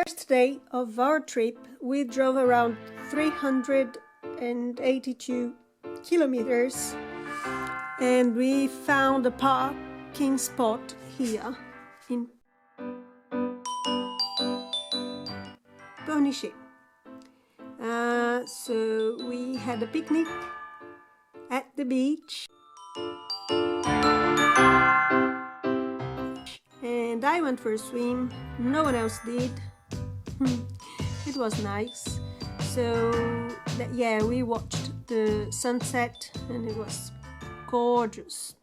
first day of our trip, we drove around 382 kilometers and we found a parking spot here in Pornichet. So we had a picnic at the beach and I went for a swim. No one else did. It was nice. So we watched the sunset and it was gorgeous.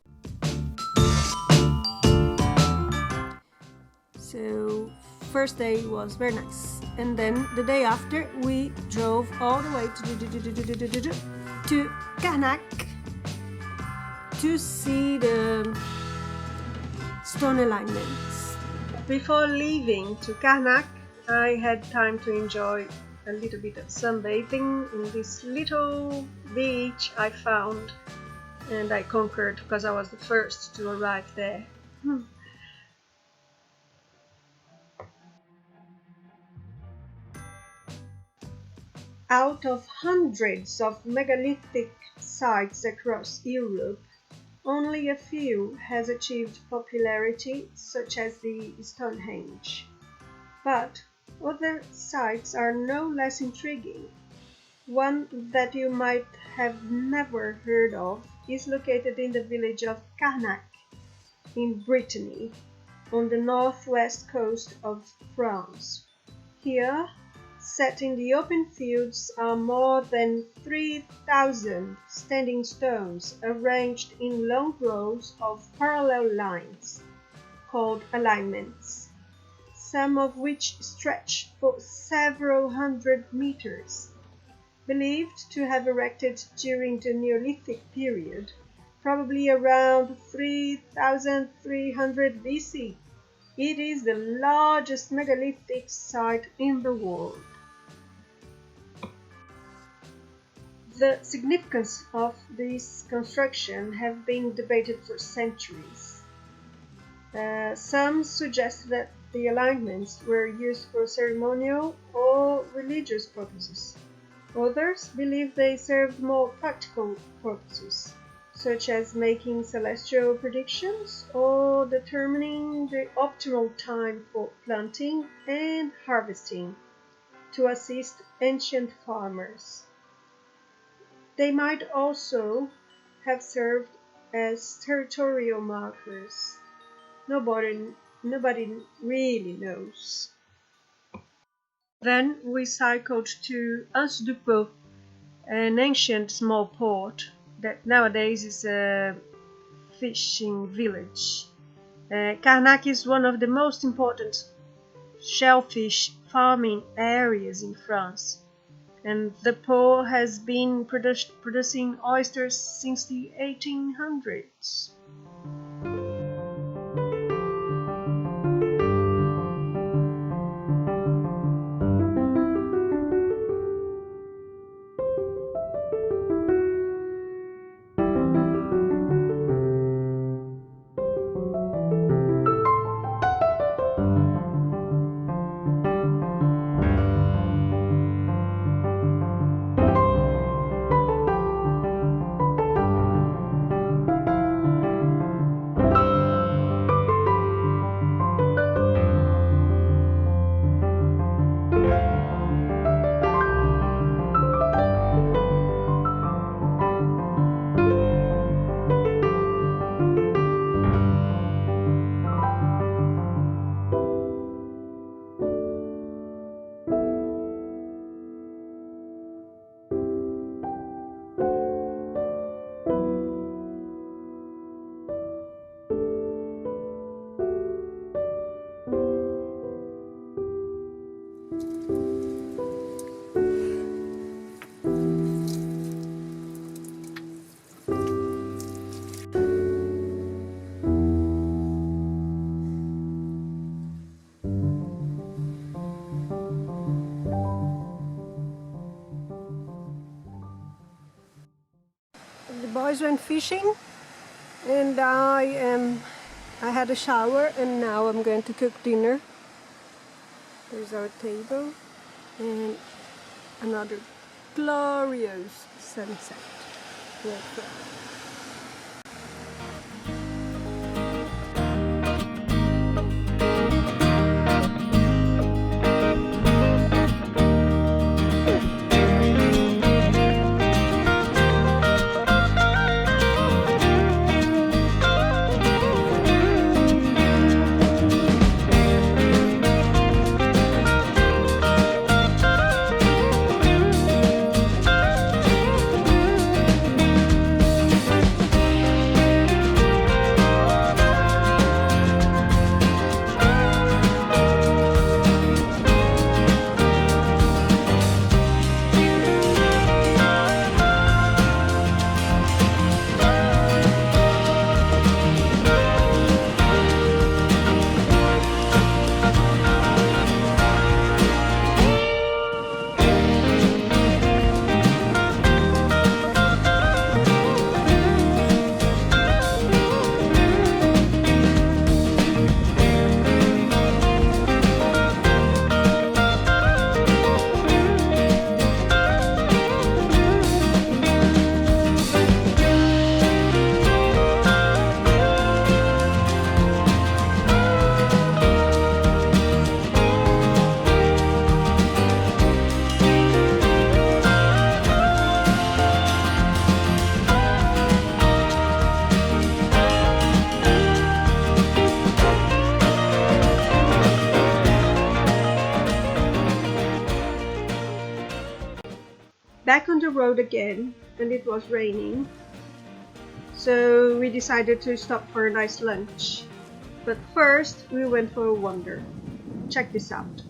So first day was very nice, and then the day after we drove all the way to Carnac to see the stone alignments. Before leaving to Carnac, I had time to enjoy a little bit of sunbathing in this little beach I found and I conquered because I was the first to arrive there. Out of hundreds of megalithic sites across Europe, only a few has achieved popularity, such as the Stonehenge. But other sites are no less intriguing. One that you might have never heard of is located in the village of Carnac in Brittany, on the northwest coast of France. Here, set in the open fields, are more than 3,000 standing stones arranged in long rows of parallel lines, called alignments, some of which stretch for several hundred meters. Believed to have erected during the Neolithic period, probably around 3,300 BC. It is the largest megalithic site in the world. The significance of this construction have been debated for centuries. Some suggest that the alignments were used for ceremonial or religious purposes. Others believe they served more practical purposes, such as making celestial predictions or determining the optimal time for planting and harvesting to assist ancient farmers. They might also have served as territorial markers. Nobody really knows. Then we cycled to Anse du Pô, an ancient small port that nowadays is a fishing village. Carnac is one of the most important shellfish farming areas in France, and the Pô has been producing oysters since the 1800s. The boys went fishing and I had a shower and now I'm going to cook dinner. There's our table and another glorious sunset right there. Back on the road again, and it was raining, so we decided to stop for a nice lunch. But first, we went for a wander. Check this out.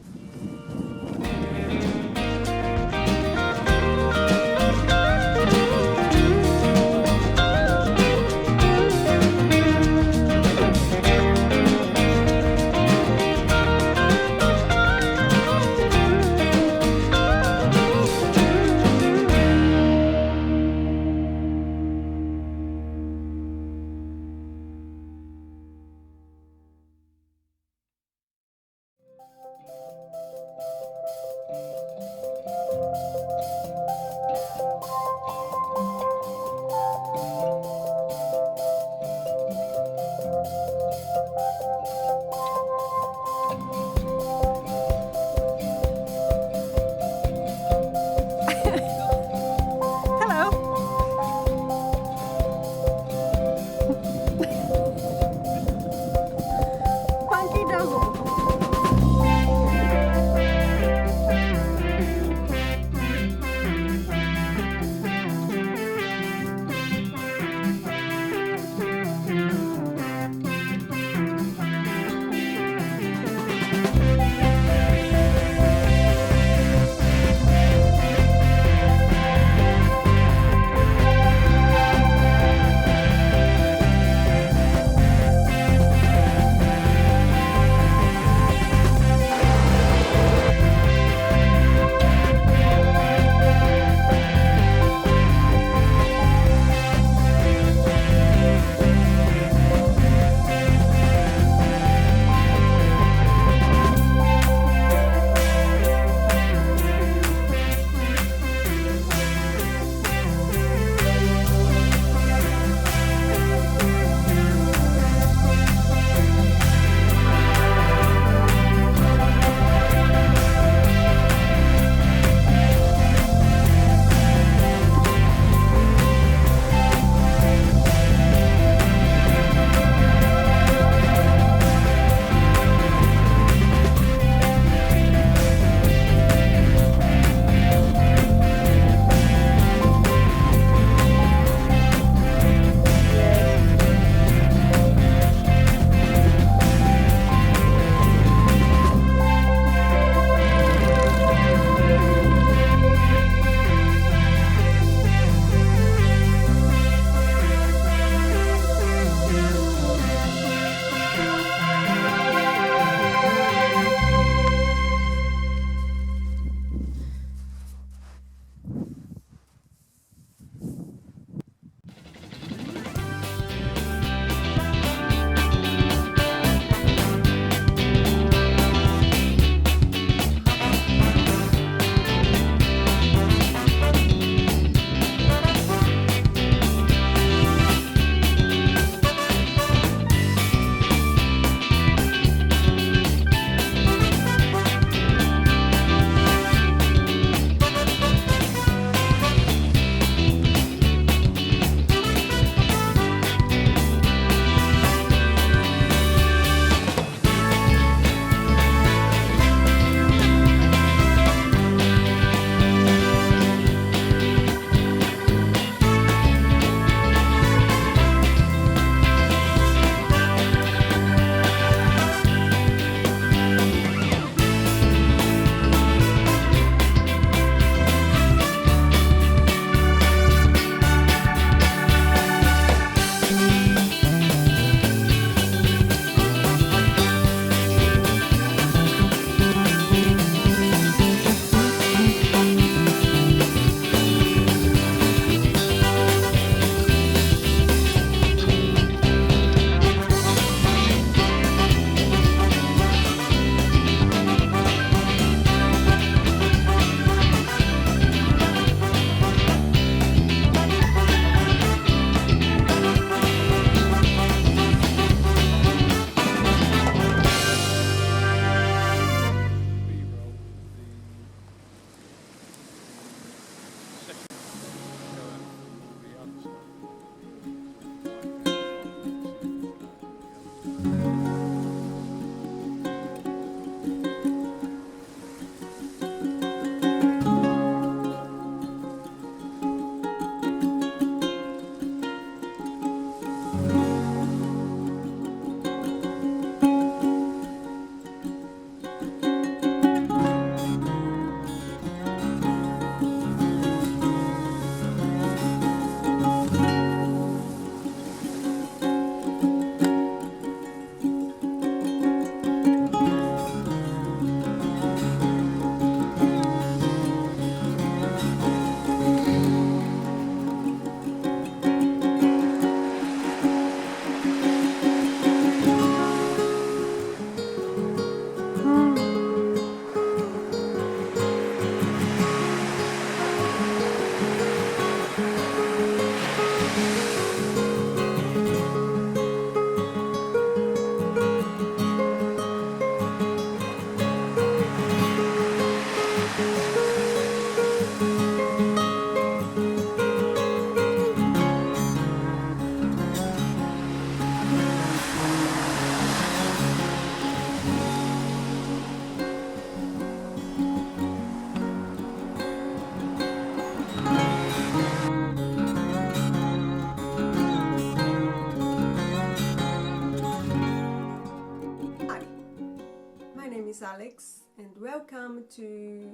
Alex and welcome to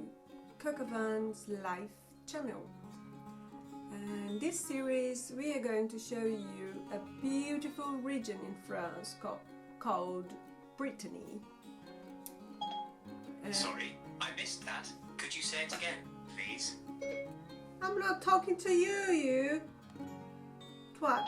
Coquevin's Life channel. And this series we are going to show you a beautiful region in France called Brittany. Sorry, I missed that. Could you say it again, please? I'm not talking to you, you twat.